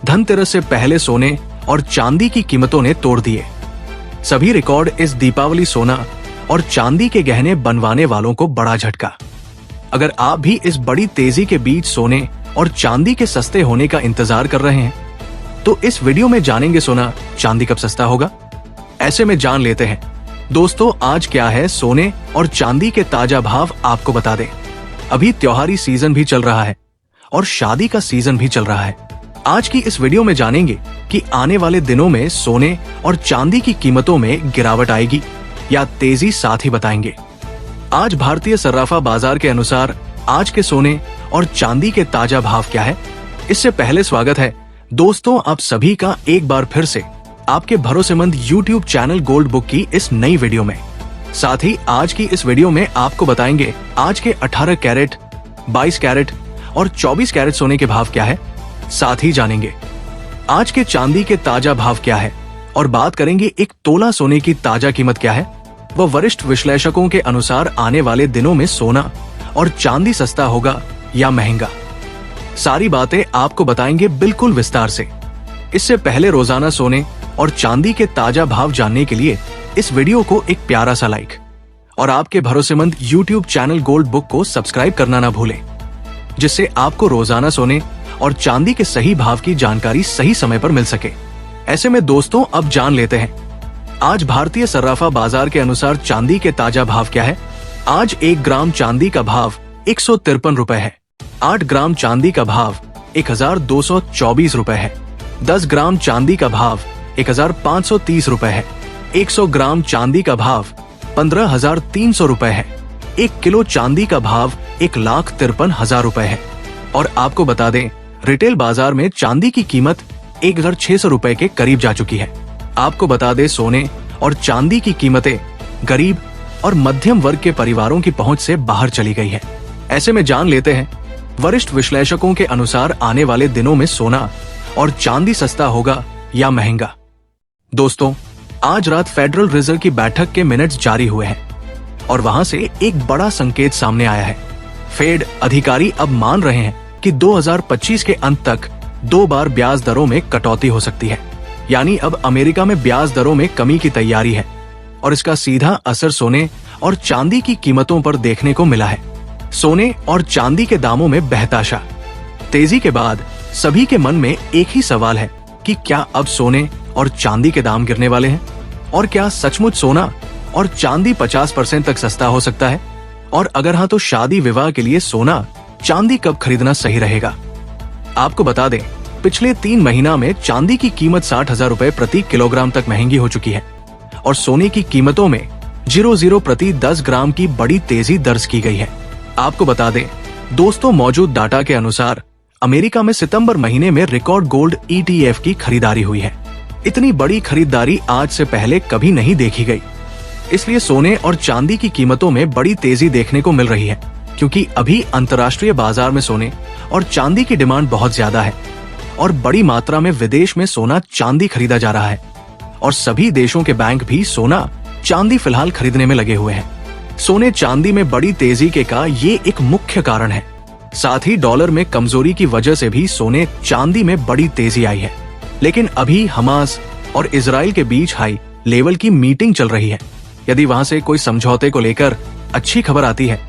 धनतेरस से पहले सोने और चांदी की कीमतों ने तोड़ दिए सभी रिकॉर्ड। इस दीपावली सोना और चांदी के गहने बनवाने वालों को बड़ा झटका। अगर आप भी इस बड़ी तेजी के बीच सोने और चांदी के सस्ते होने का इंतजार कर रहे हैं तो इस वीडियो में जानेंगे सोना चांदी कब सस्ता होगा। ऐसे में जान लेते हैं दोस्तों आज क्या है सोने और चांदी के ताजा भाव आपको बता दें। अभी त्योहारी सीजन भी चल रहा है और शादी का सीजन भी चल रहा है। आज की इस वीडियो में जानेंगे कि आने वाले दिनों में सोने और चांदी की कीमतों में गिरावट आएगी या तेजी, साथ ही बताएंगे आज भारतीय सर्राफा बाजार के अनुसार आज के सोने और चांदी के ताजा भाव क्या है। इससे पहले स्वागत है दोस्तों आप सभी का एक बार फिर से आपके भरोसेमंद YouTube चैनल गोल्ड बुक की इस नई वीडियो में। साथ ही आज की इस वीडियो में आपको बताएंगे आज के 18 कैरेट, 22 कैरेट और 24 कैरेट सोने के भाव क्या है। साथ ही जानेंगे आज के चांदी के ताजा भाव क्या है और बात करेंगे एक तोला सोने की ताजा कीमत क्या है। वह वरिष्ठ विश्लेषकों के अनुसार आने वाले दिनों में सोना और चांदी सस्ता होगा या महंगा। सारी बातें आपको बताएंगे बिल्कुल विस्तार से। इससे पहले रोजाना सोने और चांदी के ताजा भाव जानने के लिए इस वीडियो को एक प्यारा सा लाइक और आपके भरोसेमंद YouTube चैनल गोल्ड बुक को सब्सक्राइब करना ना भूलें, जिससे आपको रोजाना सोने और चांदी के सही भाव की जानकारी सही समय पर मिल सके। ऐसे में दोस्तों अब जान लेते हैं आज भारतीय सर्राफा बाजार के अनुसार चांदी के ताजा भाव क्या है। आज 1 ग्राम चांदी का भाव 153 रुपए है। 8 ग्राम चांदी का भाव 1224 रुपए है। 10 ग्राम चांदी का भाव 1530 रुपए है। 100 ग्राम चांदी का भाव 15,300 रुपए है। 1 किलो चांदी का भाव 1,53,000 रुपए है। और आपको बता दें रिटेल बाजार में चांदी की कीमत 1,600 रुपए के करीब जा चुकी है। आपको बता दें सोने और चांदी की कीमतें गरीब और मध्यम वर्ग के परिवारों की पहुंच से बाहर चली गई है। ऐसे में जान लेते हैं वरिष्ठ विश्लेषकों के अनुसार आने वाले दिनों में सोना और चांदी सस्ता होगा या महंगा। दोस्तों आज रात फेडरल रिजर्व की बैठक के मिनट्स जारी हुए हैं और वहां से एक बड़ा संकेत सामने आया है। फेड अधिकारी अब मान रहे हैं कि 2025 के अंत तक 2 बार ब्याज दरों में कटौती हो सकती है। यानी अब अमेरिका में ब्याज दरों में कमी की तैयारी है और इसका सीधा असर सोने और चांदी की कीमतों पर देखने को मिला है। सोने और चांदी के दामों में बहताशा। तेजी के बाद सभी के मन में एक ही सवाल है कि क्या अब सोने और चांदी के दाम गिरने वाले हैं और क्या सचमुच सोना और चांदी 50% तक सस्ता हो सकता है। और अगर हाँ तो शादी विवाह के लिए सोना चांदी कब खरीदना सही रहेगा। आपको बता दें पिछले 3 महीना में चांदी की कीमत 60,000 रुपए प्रति किलोग्राम तक महंगी हो चुकी है और सोने की कीमतों में 0.0 प्रति 10 ग्राम की बड़ी तेजी दर्ज की गई है। आपको बता दें दोस्तों मौजूद डाटा के अनुसार अमेरिका में सितंबर महीने में रिकॉर्ड गोल्ड ETF की खरीदारी हुई है। इतनी बड़ी खरीदारी आज से पहले कभी नहीं देखी गई। इसलिए सोने और चांदी की कीमतों में बड़ी तेजी देखने को मिल रही है क्योंकि अभी अंतर्राष्ट्रीय बाजार में सोने और चांदी की डिमांड बहुत ज्यादा है और बड़ी मात्रा में विदेश में सोना चांदी खरीदा जा रहा है और सभी देशों के बैंक भी सोना चांदी फिलहाल खरीदने में लगे हुए हैं। सोने चांदी में बड़ी तेजी के का ये एक मुख्य कारण है। साथ ही डॉलर में कमजोरी की वजह से भी सोने चांदी में बड़ी तेजी आई है। लेकिन अभी हमास और इजराइल के बीच हाई लेवल की मीटिंग चल रही है। यदि वहां से कोई समझौते को लेकर अच्छी खबर आती है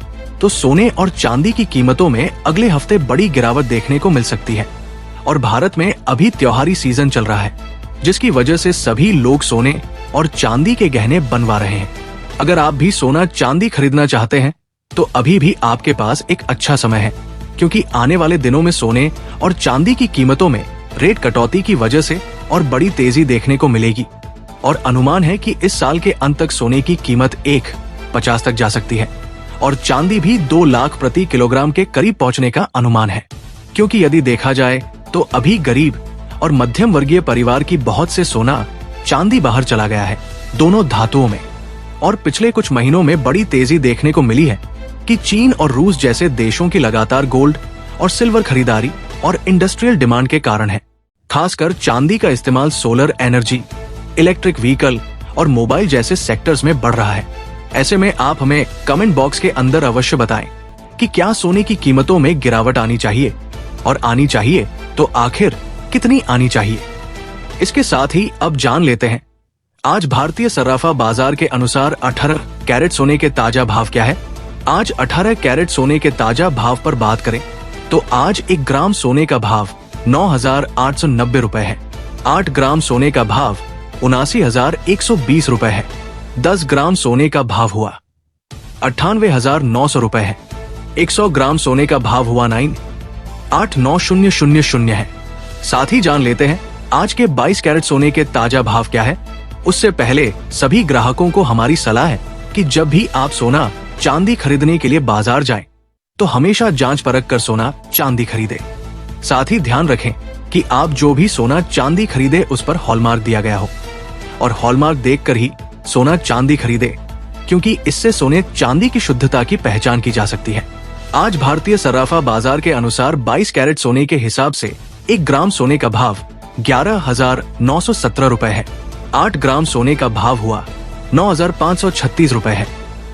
तो सोने और चांदी की कीमतों में अगले हफ्ते बड़ी गिरावट देखने को मिल सकती है। और भारत में अभी त्योहारी सीजन चल रहा है जिसकी वजह से सभी लोग सोने और चांदी के गहने बनवा रहे हैं। अगर आप भी सोना चांदी खरीदना चाहते हैं तो अभी भी आपके पास एक अच्छा समय है क्योंकि आने वाले दिनों में सोने और चांदी की कीमतों में रेट कटौती की वजह से और बड़ी तेजी देखने को मिलेगी। और अनुमान है कि इस साल के अंत तक सोने की कीमत 1,50 तक जा सकती है और चांदी भी 2 लाख प्रति किलोग्राम के करीब पहुंचने का अनुमान है। क्योंकि यदि देखा जाए तो अभी गरीब और मध्यम वर्गीय परिवार की बहुत से सोना चांदी बाहर चला गया है दोनों धातुओं में। और पिछले कुछ महीनों में बड़ी तेजी देखने को मिली है कि चीन और रूस जैसे देशों की लगातार गोल्ड और सिल्वर खरीदारी और इंडस्ट्रियल डिमांड के कारण है। खासकर चांदी का इस्तेमाल सोलर एनर्जी, इलेक्ट्रिक व्हीकल और मोबाइल जैसे सेक्टर्स में बढ़ रहा है। ऐसे में आप हमें कमेंट बॉक्स के अंदर अवश्य बताएं कि क्या सोने की कीमतों में गिरावट आनी चाहिए और आनी चाहिए तो आखिर कितनी आनी चाहिए। इसके साथ ही अब जान लेते हैं आज भारतीय सर्राफा बाजार के अनुसार 18 कैरेट सोने के ताजा भाव क्या है। आज 18 कैरेट सोने के ताजा भाव पर बात करें तो आज 1 ग्राम सोने का भाव 9,890 रुपए है। 8 ग्राम सोने का भाव 79,120 रुपए है। 10 ग्राम सोने का भाव हुआ 98,900 रुपए है। 100 ग्राम सोने का भाव हुआ 9,89,000 है। साथ ही जान लेते हैं आज के 22 कैरेट सोने के ताजा भाव क्या है। उससे पहले सभी ग्राहकों को हमारी सलाह है कि जब भी आप सोना चांदी खरीदने के लिए बाजार जाएं, तो हमेशा जांच परख कर सोना चांदी खरीदें। साथ ही ध्यान रखें कि आप जो भी सोना चांदी खरीदे उस पर हॉलमार्क दिया गया हो और हॉलमार्क देखकर ही सोना चांदी खरीदे, क्योंकि इससे सोने चांदी की शुद्धता की पहचान की जा सकती है। आज भारतीय सर्राफा बाजार के अनुसार 22 कैरेट सोने के हिसाब से 1 ग्राम सोने का भाव 11,917 रुपए है। 8 ग्राम सोने का भाव हुआ 9,536 रुपए है।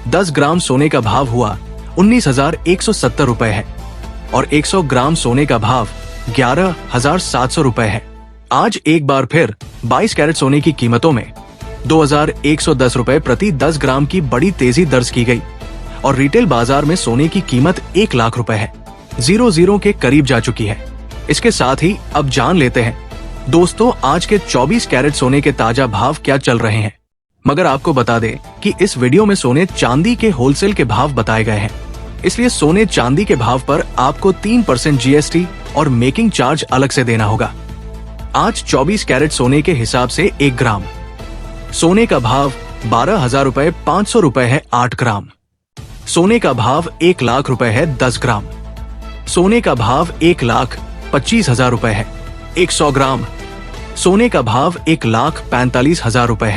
10 ग्राम सोने का भाव हुआ 19,170 रुपए है और 100 ग्राम सोने का भाव 11,700 रुपए है। आज एक बार फिर 22 कैरेट सोने की कीमतों में 2,110 रुपए प्रति 10 ग्राम की बड़ी तेजी दर्ज की गई और रिटेल बाजार में सोने की कीमत 1 लाख रुपए है, 00 के करीब जा चुकी है। इसके साथ ही अब जान लेते हैं दोस्तों आज के 24 कैरेट सोने के ताजा भाव क्या चल रहे हैं। मगर आपको बता दें कि इस वीडियो में सोने चांदी के होलसेल के भाव बताए गए हैं, इसलिए सोने चांदी के भाव पर आपको 3% GST और मेकिंग चार्ज अलग से देना होगा। आज 24 कैरेट सोने के हिसाब से 1 ग्राम सोने का भाव 12,000 रुपए 500 रुपए है। 8 ग्राम सोने का भाव 1 लाख रुपए है। 10 ग्राम सोने का भाव 1,25,000 रुपए है। 100 ग्राम सोने का भाव 1,45,000 रुपए है।